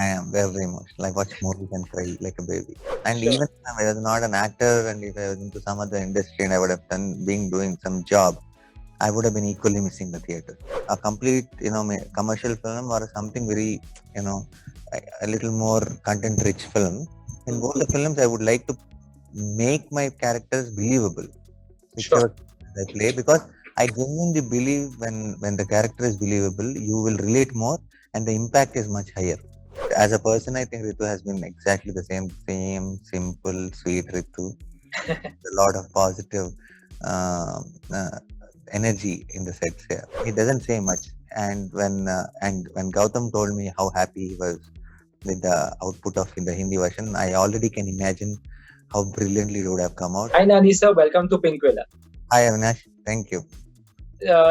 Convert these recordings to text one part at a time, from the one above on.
I am very emotional. I watch movies and cry like a baby. And Sure. even if I was not an actor and if I was into some other industry and I would have been doing some job, I would have been equally missing the theater. A complete, commercial film or something very, you know, a little more content-rich film. In Hmm. both the films, I would like to make my characters believable, Sure. whichever I play, because I genuinely believe when the character is believable, you will relate more and the impact is much higher. As a person, I think Ritu has been exactly the same simple, sweet Ritu. A lot of positive uh, uh, energy in the sets here. He doesn't say much, and when Gautam told me how happy he was with the output of in the Hindi version, I already can imagine how brilliantly it would have come out. Hi, Nani sir. Welcome to Pinkwilla. Hi Avinash, thank you.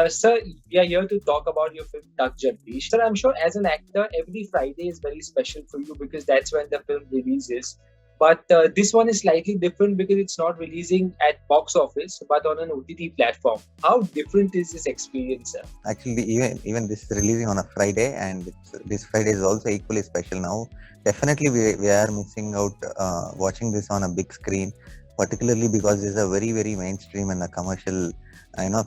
Sir, we are here to talk about your film Tak Jagdish. Sir, I'm sure as an actor, every Friday is very special for you because that's when the film releases. But this one is slightly different because it's not releasing at box office but on an OTT platform. How different is this experience, sir? Actually, even this is releasing on a Friday, and this Friday is also equally special now. Definitely, we are missing out watching this on a big screen, particularly because this is a very mainstream and a commercial,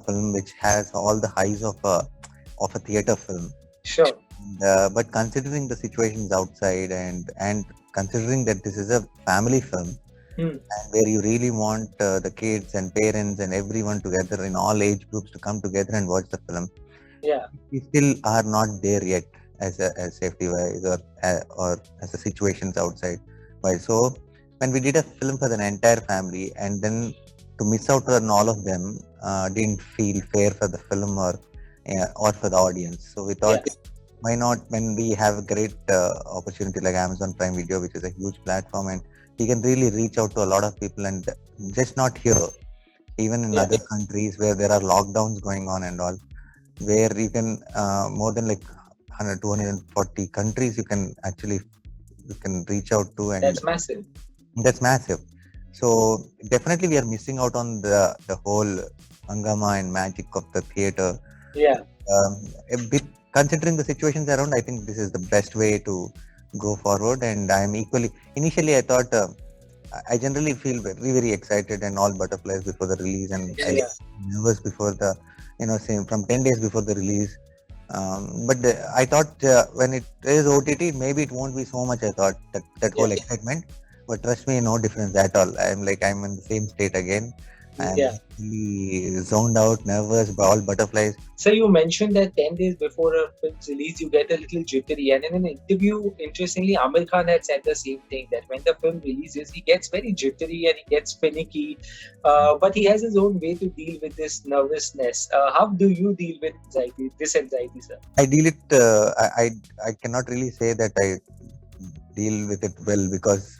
film which has all the highs of a theater film. Sure. But considering the situations outside and considering that this is a family film Hmm. and where you really want the kids and parents and everyone together in all age groups to come together and watch the film, Yeah. we still are not there yet as safety wise or as the situations outside wise. So when we did a film for the entire family and then to miss out on all of them didn't feel fair for the film or for the audience. So we Yeah. thought, why not, when we have a great opportunity like Amazon Prime Video, which is a huge platform, and we can really reach out to a lot of people, and just not here, even in Yeah. other countries where there are lockdowns going on and all, where you can more than like 100 240 countries you can actually you can reach out to, and That's massive. that's massive. So definitely we are missing out on the whole hangama and magic of the theater. Yeah. um, a bit considering the situations around, I think this is the best way to go forward, and I am equally, initially I thought, I generally feel very excited and all butterflies before the release, and I Yeah. get nervous before the, say from 10 days before the release. But I thought when it is OTT, maybe it won't be so much. I thought that Yeah. whole excitement, but trust me, no difference at all. I'm in the same state again. I'm Yeah. really zoned out, nervous, all butterflies. So you mentioned that 10 days before a film's release, you get a little jittery. And in an interview, interestingly, Amir Khan had said the same thing, that when the film releases, he gets very jittery and he gets finicky. But he has his own way to deal with this nervousness. How do you deal with this anxiety, sir? I deal it. I cannot really say that I deal with it well, because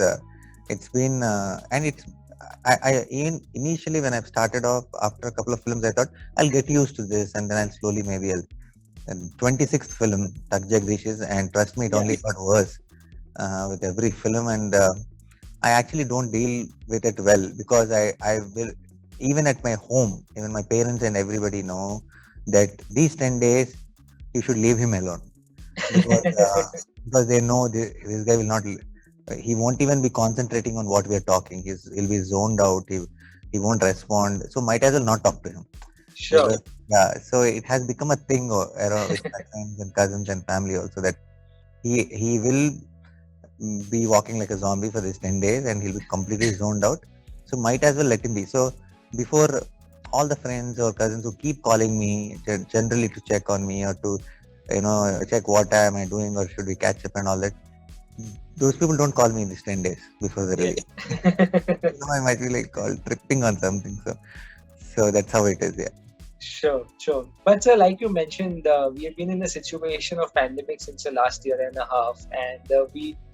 it's been and it's I even initially when I've started off after a couple of films, I thought I'll get used to this, and then I'll slowly maybe I'll. And 26th film, Tak Jagdish, and trust me, it Yeah. only got worse with every film, and I actually don't deal with it well, because I will, even at my home, even my parents and everybody know that these 10 days you should leave him alone, because because they know this guy will not, he won't even be concentrating on what we are talking. He'll be zoned out. He won't respond. So might as well not talk to him, Sure. because yeah. So it has become a thing around with my friends and cousins and family also, that he will be walking like a zombie for these 10 days, and he'll be completely zoned out. So might as well let him be. So before, all the friends or cousins who keep calling me generally to check on me or to check what am I doing or should we catch up and all that, those people don't call me in these 10 days before the Yeah. release. I might be like called tripping on something. So that's how it is. Yeah. Sure, sure. But sir, like you mentioned, we have been in a situation of pandemic since the last year and a half, and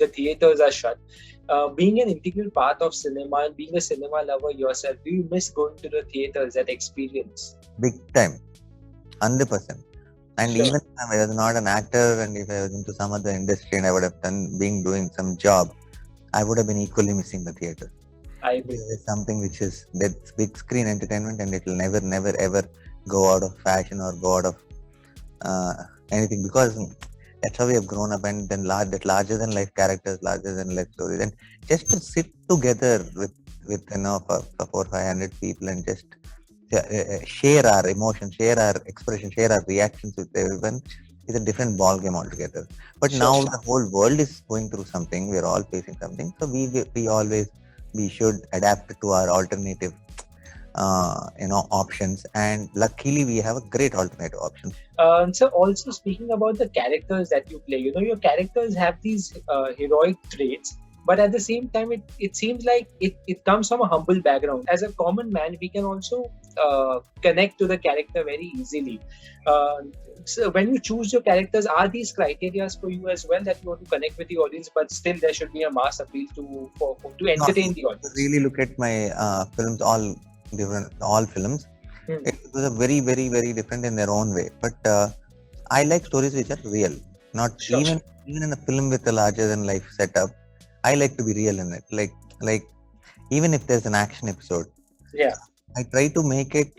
the theaters are shut. Being an integral part of cinema and being a cinema lover yourself, do you miss going to the theaters, that experience? Big time, 100%. And Sure, even if I was not an actor, and if I was into some other industry and I would have been doing some job, I would have been equally missing the theater. I This agree. is something which is that's big screen entertainment, and it will never ever go out of fashion or go out of uh, anything, because That's how we have grown up, and then that larger than life characters, larger than life stories, and just to sit together with for 400-500 people and just share our emotions, share our expression, share our reactions with everyone is a different ball game altogether. But Sure. now the whole world is going through something. We are all facing something, so we always we should adapt to our alternative options, and luckily we have a great alternative option. So also speaking about the characters that you play, your characters have these heroic traits, but at the same time, it seems like it comes from a humble background. As a common man, we can also connect to the character very easily. Uh, so when you choose your characters, are these criteria for you as well, that you want to connect with the audience, but still there should be a mass appeal to No, entertain the if you audience? really look at my films, all films, Hmm. it was a very, very, very different in their own way. But I like stories which are real, not Sure. even in a film with a larger than life setup. I like to be real in it. Like even if there's an action episode, Yeah. I try to make it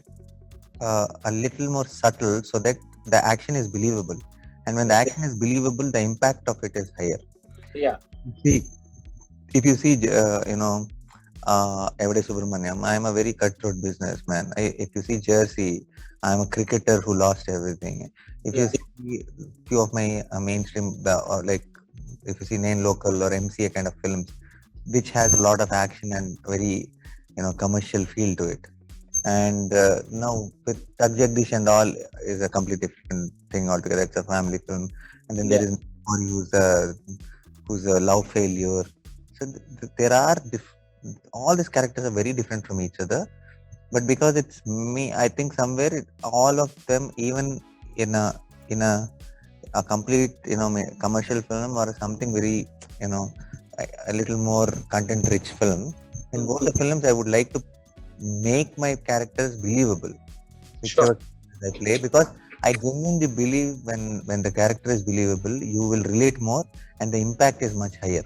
a little more subtle so that the action is believable. And when the Okay. action is believable, the impact of it is higher. Yeah. See, if you see, Everday Subramaniam, I am a very cutthroat businessman. If you see Jersey, I am a cricketer who lost everything. If you Yeah. see few of my mainstream, or like if you see Nain Local or MCA kind of films, which has a lot of action and very commercial feel to it. And now with Tug Jagdish and all is a completely different thing altogether. It's a family film, and then there Yeah. is Mori who's a love failure. So there are all these characters are very different from each other. But because it's me, I think somewhere all of them, even in a complete commercial film or something very you know a little more content rich film. In Hmm. both the films, I would like to make my characters believable, Sure. whichever I play, because I genuinely believe when the character is believable, you will relate more, and the impact is much higher.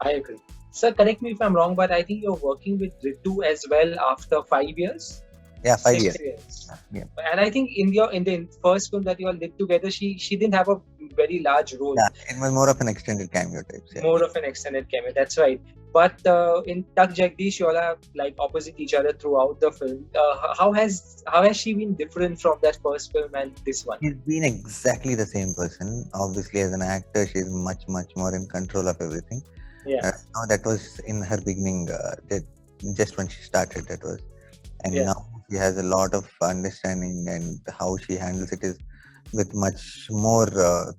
I agree. Sir, correct me if I'm wrong, but I think you're working with Ritu as well after 5 years, Yeah, 5 years. 6 years. Yeah, And I think in the first film that you all did together, she didn't have a very large role, yeah, it was more of an extended cameo types. Yeah. more of an extended cameo. That's right. But in Tuck Jagdish, you all are like opposite each other throughout the film. How has she been different from that first film and this one? She's been exactly the same person. Obviously, as an actor, she's much, much more in control of everything. Yeah. No, that was in her beginning, just when she started, that was. And Yeah. now she has a lot of understanding, and how she handles it is with much more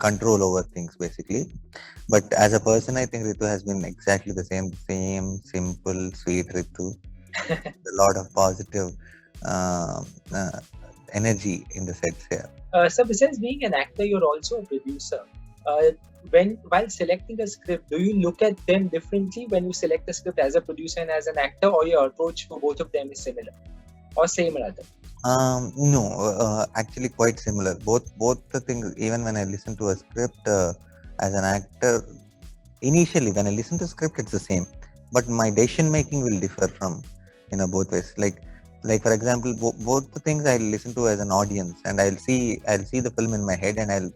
control over things, basically. But as a person, I think Ritu has been exactly the same simple, sweet Ritu. A lot of positive uh, uh, energy in the sets here. So besides being an actor, you're also a producer. Uh, while selecting a script, do you look at them differently when you select a script as a producer and as an actor, or your approach for both of them is similar or same rather? No, actually quite similar. Both the things. Even when I listen to a script as an actor, initially when I listen to script, it's the same. But my decision making will differ from both ways. Like for example, both the things I listen to as an audience, and I'll see the film in my head, and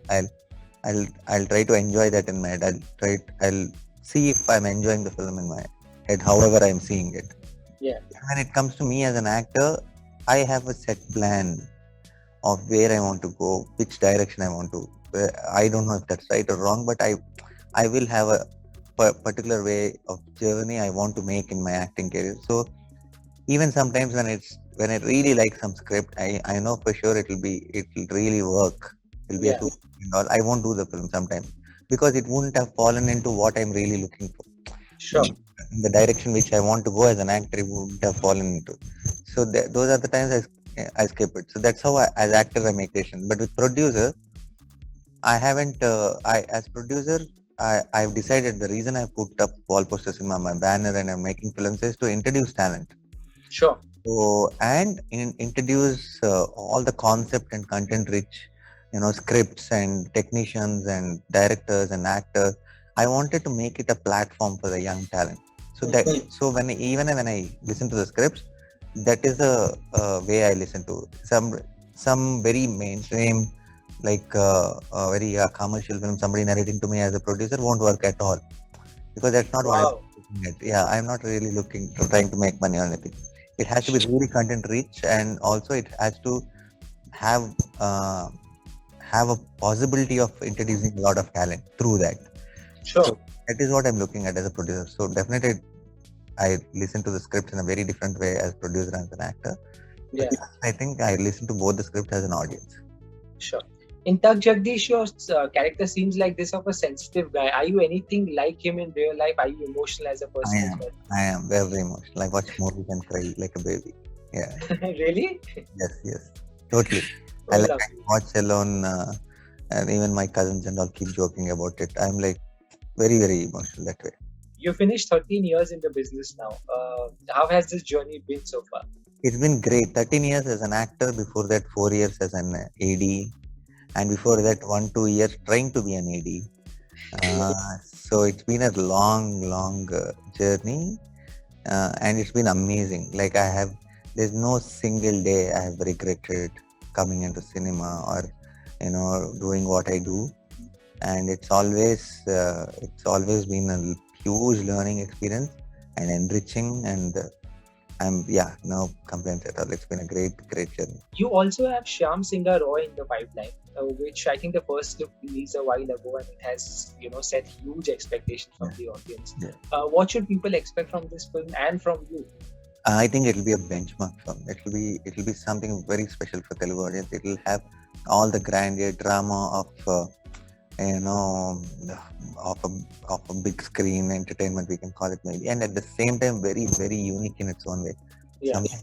I'll try to enjoy that in my head. I'll see if I'm enjoying the film in my head, however I'm seeing it. Yeah. When it comes to me as an actor, I have a set plan of where I want to go, which direction I want to. I don't know if that's right or wrong, but I will have a particular way of journey I want to make in my acting career. So even sometimes when I really like some script, I know for sure it'll really work. It'll be a Yeah. two and all. I won't do the film sometimes because it wouldn't have fallen into what I'm really looking for. Sure. In the direction which I want to go as an actor, it wouldn't have fallen into. So those are the times I skip it. So that's how as actor I make decisions. But with producer, I haven't. I as producer, I've decided the reason I put up wall posters in my banner and I'm making films is to introduce talent. Sure. So and introduce all the concept and content rich, scripts and technicians and directors and actors. I wanted to make it a platform for the young talent. So that so when I listen to the scripts, that is the way I listen to some very mainstream like a very commercial film, somebody narrating to me as a producer won't work at all, because that's not what I'm Wow. looking at. Yeah, I'm not really looking to trying to make money on anything. It has to be really content rich, and also it has to have uh, have a possibility of introducing a lot of talent through that. Sure. So that is what I'm looking at as a producer. So definitely I listen to the script in a very different way as producer and as an actor. But Yeah. yes, I think I listen to both the script as an audience. Sure. In Tak Jagdish, your character seems like this of a sensitive guy. Are you anything like him in real life? Are you emotional as a I person as am. well? I am very emotional. I watch movies and cry like a baby. Yeah. Really? Yes. Yes. Totally. Oh, I lovely. watch alone, and even my cousins and all keep joking about it. I'm like very emotional that way. You finished 13 years in the business now. How has this journey been so far? It's been great. 13 years as an actor. Before that, 4 years as an AD, and before that, 1 2 years trying to be an AD. So it's been a long journey, and it's been amazing. Like there's no single day I have regretted coming into cinema or doing what I do, and it's always been a huge learning experience and enriching, and no complaints at all. It's been a great journey. You also have Shyam Singha Roy in the pipeline, which I think the first look released a while ago, and it has set huge expectations from the audience. Yeah. What should people expect from this film and from you? I think it'll be a benchmark film. It'll be something very special for Telugu audience. It'll have all the grandeur drama of you know of a big screen entertainment, we can call it maybe, and at the same time very unique in its own way. Yeah. Something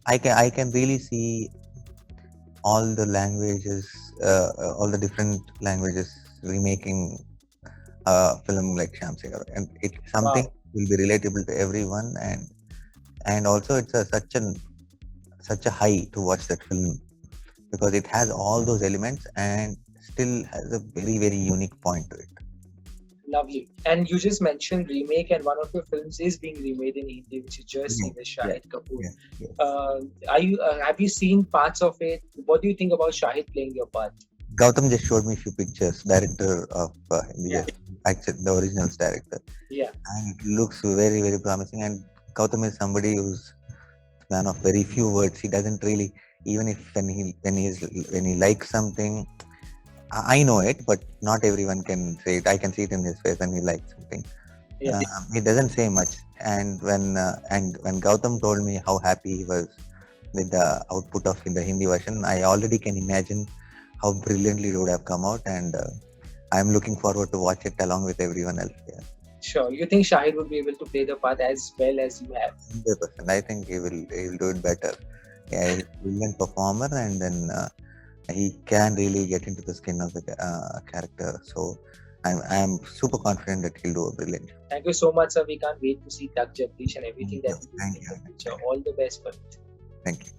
I can really see all the languages, all the different languages remaking a film like Shyam Singh, and it's something Wow. will be relatable to everyone, and also it's such a high to watch that film, because it has all those elements and still has a very unique point to it. Lovely. And you just mentioned remake, and one of your films is being remade in Hindi, which is Jersey with Yeah, Shahid Kapoor. yeah. Have you seen parts of it? What do you think about Shahid playing your part? Gautam just showed me a few pictures, director of Hindi, Yeah. actually the original director, Yeah. and it looks very promising. And Gautam is somebody who's a man of very few words. He doesn't really, even if when he likes something, I know it, but not everyone can say it. I can see it in his face when he likes something. Yeah. He doesn't say much. And when Gautam told me how happy he was with the output of in the Hindi version, I already can imagine how brilliantly it would have come out, and I'm looking forward to watch it along with everyone else. Yeah, Sure. You think Shahid would be able to play the part as well as you have? 100%. I think he will do it better. Yeah, he's a brilliant performer, and then he can really get into the skin of the character. So I'm super confident that he'll do a brilliant job. Thank you so much, sir. We can't wait to see Tak Jagdish and everything that you do Thank in you. the future. All the best for it. Thank you.